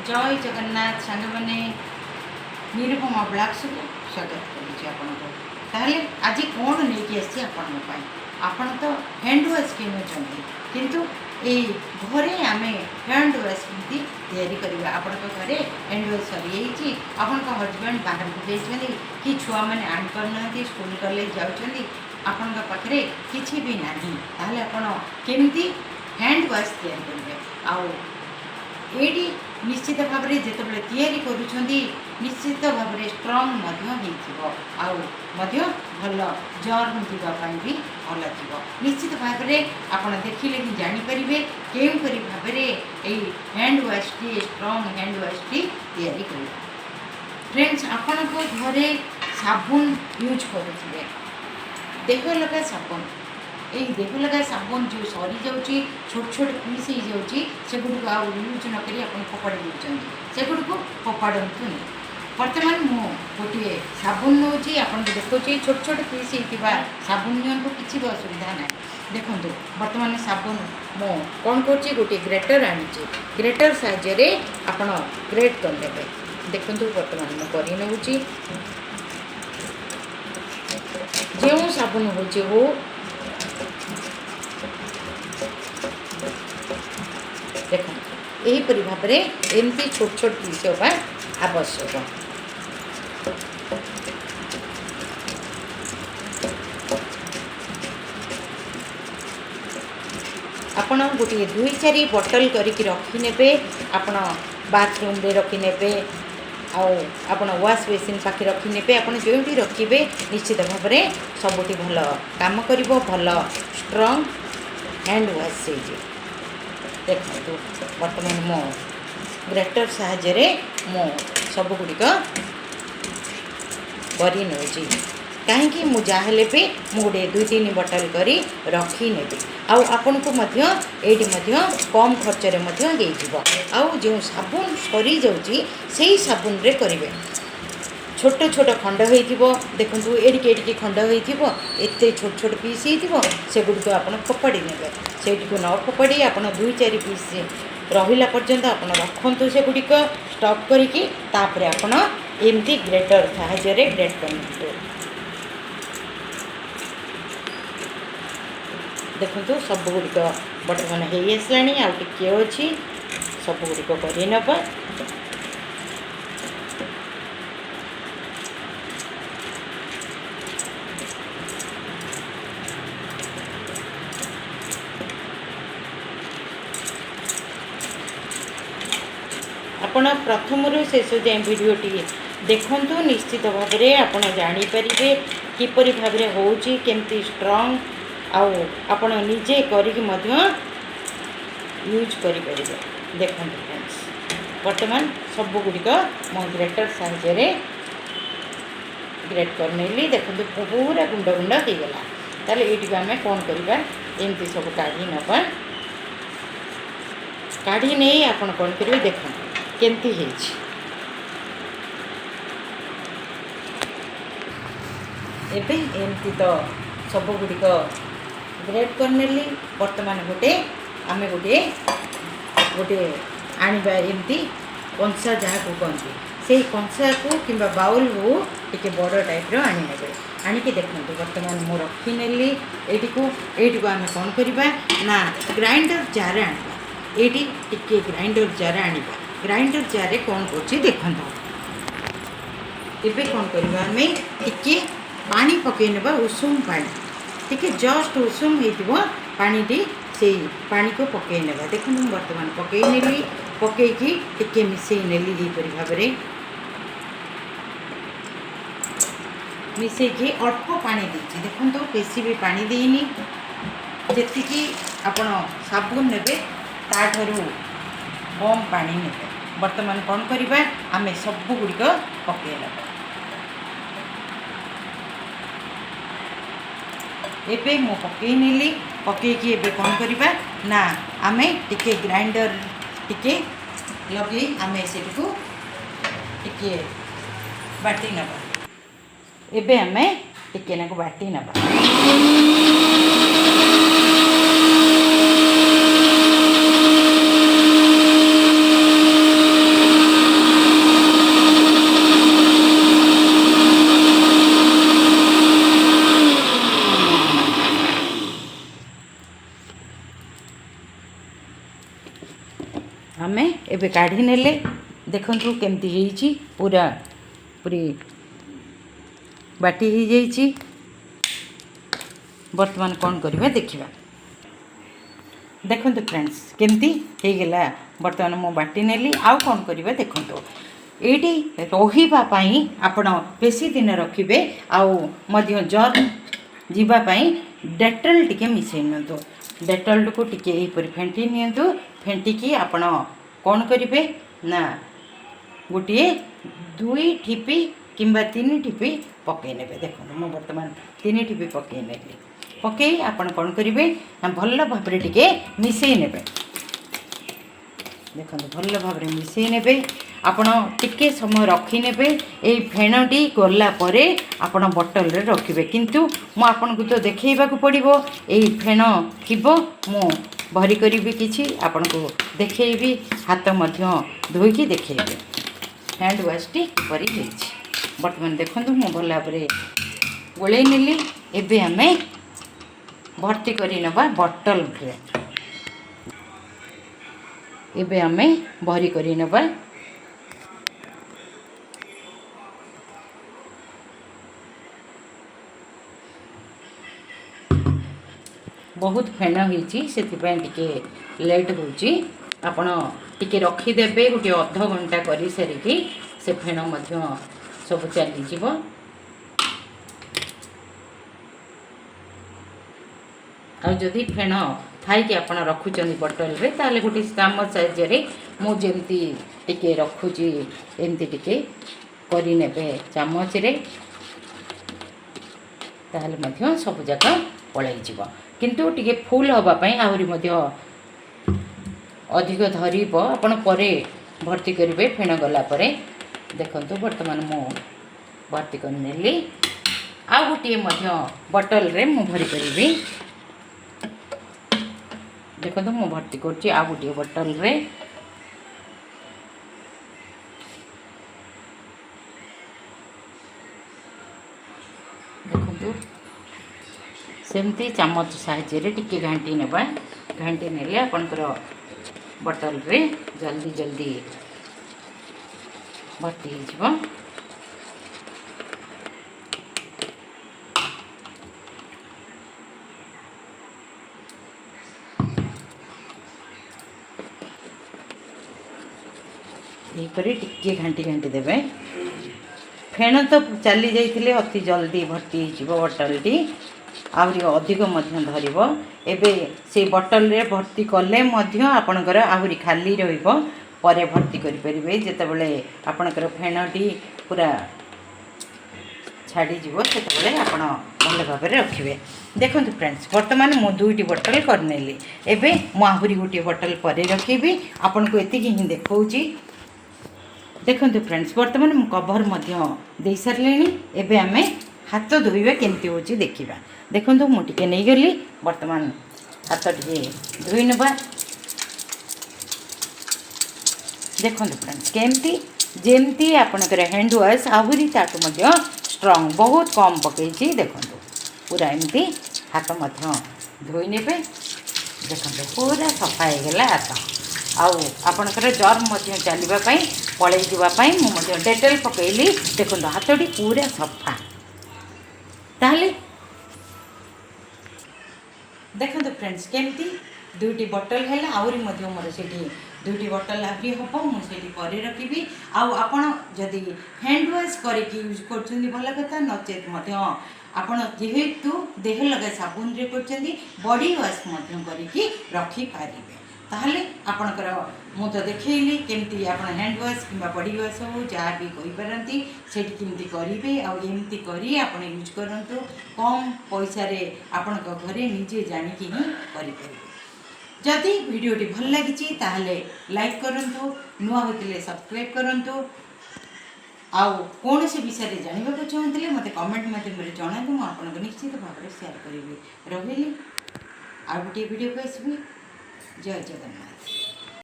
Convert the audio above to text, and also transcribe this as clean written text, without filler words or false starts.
जय जगन्नाथ सांग मैंने निरुपमा ब्लॉग्स को स्वागत करें। आज कौन नहीं आसी आपण तो हैंड वाश किनुचंती किंतु ए घरे आम हैंड वाश केमती तैयारी करवा। आपण घरे हैंड वाश सरी आपण हजबैंड बाहर को जाइए कि छुआ मैंने आनी पारना स्कूल कॉलेज जाऊँगी आपण पाखे किसी भी ना ताले आपण केमती हैंड वाश तैयारी करेंगे। आउ एटी निश्चित भाव में जितेबाला तैयारी करुँच निश्चित भाव में स्ट्रंग आउ भल जर्म जावाई भी भल थी। निश्चित भाव में आप देखिले कि जानीपारे केउपरी भाव में hand wash T स्ट्रंग hand wash T तैयारी कर। फ्रेंड्स आपण को घरे साबुन यूज करुले देह लगा साबुन ये देह लगा साबुन जो सरी जाऊँगी छोट छोट पीस हो जाऊँगी सेगुड़ को यूज नक फोपाड़ी देते सेगुड़ को फोपाड़ू नहीं। बर्तमान मु गोटे साबुन नौ आप देखो छोट छोट पीस होता साबुन नियंतु किसी भी असुविधा ना। देखो बर्तमान साबुन मु कौन कर गोटे ग्रेटर आनी ग्रेटर साहाय्य आप ग्रेट करदे। देखो बर्तमान मुझे जो साबुन हो देख यहीपरि भाव में एमती छोट छोट पीस होगा आवश्यक। आपण गोटे 2-4 बॉटल करके रखी ने आपण बाथरूम रे रखी ने आपण वाश बेसिन पाखे रखी ने आपण जो रखिए निश्चित भाव में सबुठी भल काम कर भल स्ट्रंग हैंड वाश हो। देखो बर्तमान मो ग्रेटर साहाय्य मो सबुगुड़िक करी नौची कहीं मुझे भी गोटे 2-3 बॉटल करी रखी ने आपण को कम खर्चरे आउ जो साबुन सरी जाऊँगी से साबुन रे करेंगे। छोट छोट खंड हो देखो एडिके खंड होते छोट छोट पीस हो सेगुड़ को आप फोपाड़ी ने से न फोपाड़ी आप 2-4 पीस रहा पर्यंत आप रखु सेगुड़िक स्टॉक करके आपड़ एमती ग्रेटर साहाय्य ग्रेट कर। देखो सबुगुड़िक बर्तमान हो आसला आउ टे अच्छी सबुगुड़िक कर आपण प्रथम शेष जाए भिडटी देखु निश्चित भाव में आप जानीपारे किपरि भाव में होमती स्ट्रंग आपण निजे करके यूज करें। देखो फ्रेंड्स बर्तमान सबुगुड़िक मो ग्रेटर साहाय्य ग्रेट करनेली देखो पूरा गुंड गुंड हो गला। ताले ये आम कौन करवा एमती सब काढ़ी नवा काढ़ी नहीं आप कौन करेंगे देखो केमती एबे एमती तो सबुगुड़िक ग्रेट करनेली। बर्तमान गोटे आम गोटे गोटे आनिबा एमती कंसा जहाँ को कहते से कंसा को कि बाउल हो टे बड़ टाइप आने आणिकी देखो बर्तमान मु रखी नेली ये आम कौन करवा ना ग्राइंडर जार आना ये टे ग्राइंडर जार आना ग्राइंडर जार कौन कर देखो ये कौन करवा आम टे पानी पकई ना उषुम पानी टे जस्ट उषुम हो पानी से पानी को पकई ना देखो बर्तमान पकई नेली पकईकी टे मिसई नेली यहीपरि भाव में मिसईकी अल्प पानी देती देखो तो बेसी भी पानी देनी जी आप साबुन ने ताठू कम पानी ने। बर्तमान कौन करवा आम सबुगुड़िक पकईला एबे मु पकई नेली पकईकी एबे कौन करवा ना आम टिके ग्राइंडर टिके लगे आम से टिके बाटी नवा एबे आम टिके ना बाटी नवा। आम एबे काढ़ी नेले देखंतु केमती हेची पूरा पूरी बाटी हो जाइए। बर्तमान कौन करवा देखा देखो फ्रेंड्स केमती हो गला। बर्तमान मु बाटी नेली आउ कौन करवा देखो ये रही आपण बेसी दिन रखिए आउ जर जीवाई डेटल टिके मिसई नियंतु। डेटल को टिके यहीपरि फेंटी नियंतु। फेंटिकी आपण कौन करेंगे ना गोटे 2 ठिपी किंबा 3 ठिपी पकई ने। देखो मुझे बर्तमान 3 ठिपी पकई ने पकई आपण कौन करेंगे ना भल भाव टिके मिसई ने। देखो भल भाव मिसई ने आपण टिके समय रखी ने। ये फेणटी गला परे आपण बटल रे रखिबे किंतु मु आपन को तो देखैबा को पड़िबो। एई फेण थिबो मु भरी करिबी किछि आपन को देखैबी हाथ मध्य धोइकी देखैबी। हैंड वाश टी करी हेछि। बर्तमान देखंतु मु भला परे गोळै नेली। एबे हमें भर्ती करी नबा बटल रे। एबे हमें भरी करी नबा। बहुत फेण होती से टिके लेट होची। आपण टिके रखीदेवे गोटे अध घंटा कर सारिकी से फेण मध्य सब चलीज। आदि फेण थाई आपण रखुचंदी बटल रे ताले गोटे चामच साइज मुझे टिके रखुची एमती टिके करी नेबे चामच रे ताले मध्य सब जाक पलाई जीव। किंतु टिके फुल हवापाई आहरी मध्य अधिक धरब आपण परे भर्ती करेंगे फेण गला परे। देखंतु वर्तमान मु भर्ती कर नेली आ गोटे मध्य बटल रे मु भरी करी। देखंतु मु भर्ती करछि आ गोटे बटल रे। देखंतु सेमती चामच साइज रे टिके घांटी नेबा। घांटी नेले आपनकर बटल रे जल्दी जल्दी भर्ती हो जिवो। यहीपरि टिके घांटी घांटी देवे। फेण तो चली जाइथिले अति जल्दी भर्ती हो जिवो बटल टी आहरी अधिक मध्य धरब। एबे से बटल रे भर्ती कले मध्य आपणकर आहरी खाली रहिबो परे भर्ती करि परिबे। जेतेबेले आपणकर फेणटी पूरा छाड़ी जीवो सेतेबेले आपण भल भाव रे रखिबे। देखंतु फ्रेंड्स वर्तमान मु 2टी बटल कर नेली। एबे मु आहरी गोटे बटल परे रखिबी आपण को एतिकी ही देखौची। देखंतु फ्रेंड्स वर्तमान मु कवर मध्य दे सारलेनी। एबे आमे हाथ धोइबा केमती होची देखिबा। देखंतु मु टिके नै गली वर्तमान हाथ टिके धोइ नबा। देखंतु फ्रेंड्स केमती जेमती आपनकर हैंड वॉश आहुरी ताटू मध्य स्ट्रांग बहुत कम पकेछि। देखंतु पूरा एमती हाथ मध्य धोइ नेबे। देखंतु पूरा सफा हो गला हाथ। आउ आपनकर जर्म मध्य चलिबा पई पळै जिबा पई मु मध्य डेटल पकेइली। देखंतु हाथटी पूरा सफा। ताले देखंतु फ्रेंड्स केमती 2टी बटल है आहरी मध्य मोर से 2टी बटल आहरी हम मुझे परे रखी। आपण जदि हैंड वॉश करके यूज कर भल कथा नचेत आपण जेहेतु देह लगा साबुन रे कर बॉडी वॉश करके रखिपारे। ताहले आपणकर मु तो देखली केमती आप हैंड वॉश कि बॉडी वॉश हो जहाँ भी कहींपारती से केमती करेंगे आमती करी आप यूज करूँ। कम पैसा आपण घरे निजे जानिकी ही करें। जदि वीडियोटी भल लगी ताहले लाइक करूँ नुआ होते सब्सक्राइब करूँ। आउ कौन से विषय में जानवा चाहते मत कमेंट मध्यम जनातु मुझे निश्चित भाव में शेयर करी। रही आ गोटे वीडियो को आसबी। जय जगन्नाथ।